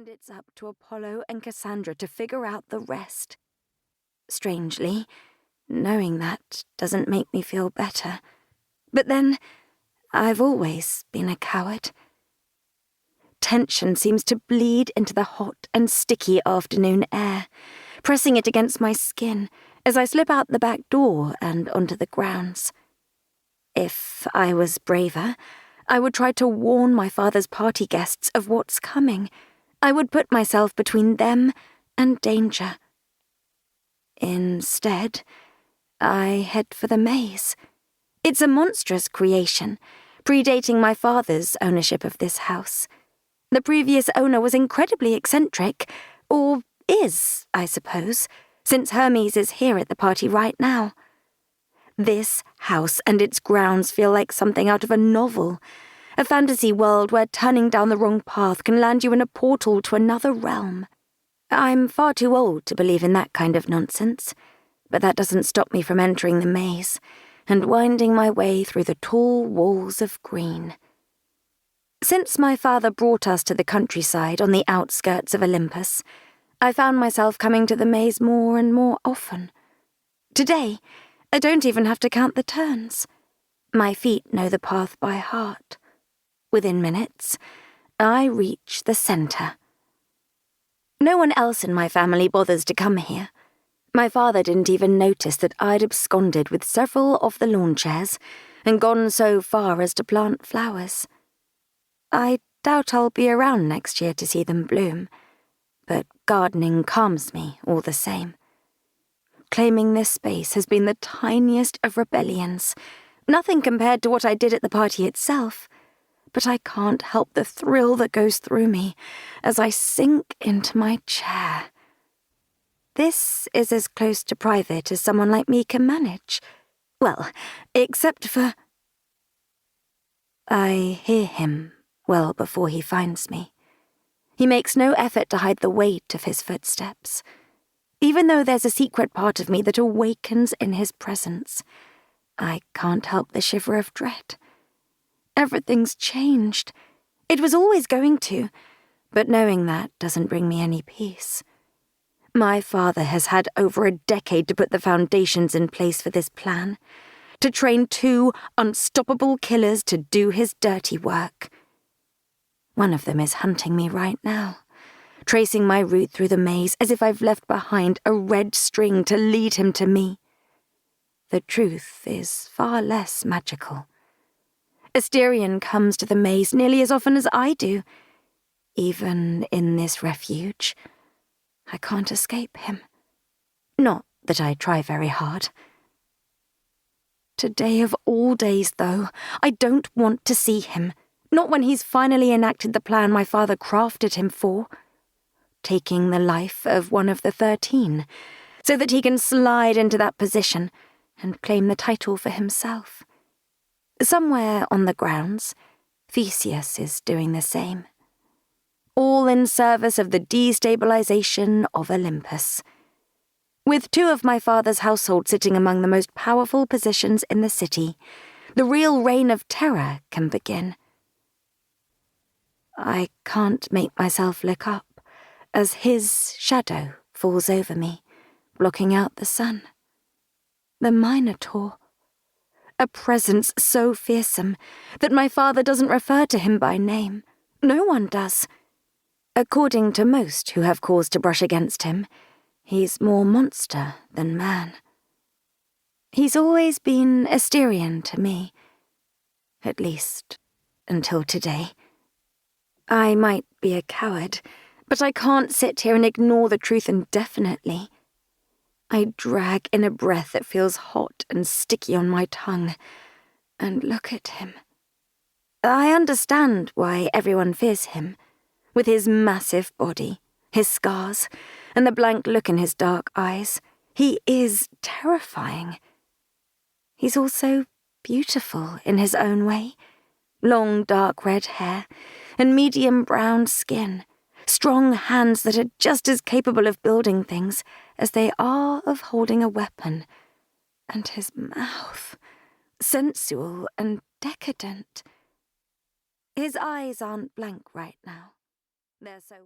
and it's up to Apollo and Cassandra to figure out the rest. Strangely, knowing that doesn't make me feel better. But then, I've always been a coward. Tension seems to bleed into the hot and sticky afternoon air, pressing it against my skin as I slip out the back door and onto the grounds. If I was braver, I would try to warn my father's party guests of what's coming. I would put myself between them and danger. Instead, I head for the maze. It's a monstrous creation, predating my father's ownership of this house. The previous owner was incredibly eccentric, or is, I suppose, since Hermes is here at the party right now. This house and its grounds feel like something out of a novel, a fantasy world where turning down the wrong path can land you in a portal to another realm. I'm far too old to believe in that kind of nonsense, but that doesn't stop me from entering the maze and winding my way through the tall walls of green. Since my father brought us to the countryside on the outskirts of Olympus, I found myself coming to the maze more and more often. Today, I don't even have to count the turns. My feet know the path by heart. Within minutes, I reach the center. No one else in my family bothers to come here. My father didn't even notice that I'd absconded with several of the lawn chairs and gone so far as to plant flowers. I doubt I'll be around next year to see them bloom, but gardening calms me all the same. Claiming this space has been the tiniest of rebellions, nothing compared to what I did at the party itself, but I can't help the thrill that goes through me as I sink into my chair. This is as close to private as someone like me can manage. Well, except for... I hear him well before he finds me. He makes no effort to hide the weight of his footsteps. Even though there's a secret part of me that awakens in his presence, I can't help the shiver of dread. Everything's changed. It was always going to, but knowing that doesn't bring me any peace. My father has had over a decade to put the foundations in place for this plan, to train 2 unstoppable killers to do his dirty work. One of them is hunting me right now, tracing my route through the maze as if I've left behind a red string to lead him to me. The truth is far less magical. Asterion comes to the maze nearly as often as I do. Even in this refuge, I can't escape him. Not that I try very hard. Today of all days, though, I don't want to see him. Not when he's finally enacted the plan my father crafted him for. Taking the life of one of the 13, so that he can slide into that position and claim the title for himself. Somewhere on the grounds, Theseus is doing the same. All in service of the destabilization of Olympus. With 2 of my father's household sitting among the most powerful positions in the city, the real reign of terror can begin. I can't make myself look up as his shadow falls over me, blocking out the sun. The Minotaur. A presence so fearsome that my father doesn't refer to him by name. No one does. According to most who have cause to brush against him, he's more monster than man. He's always been Asterion to me. At least, until today. I might be a coward, but I can't sit here and ignore the truth indefinitely. I drag in a breath that feels hot and sticky on my tongue, and look at him. I understand why everyone fears him, with his massive body, his scars, and the blank look in his dark eyes. He is terrifying. He's also beautiful in his own way. Long dark red hair and medium brown skin, strong hands that are just as capable of building things as they are of holding a weapon, and his mouth, sensual and decadent. His eyes aren't blank right now. They're so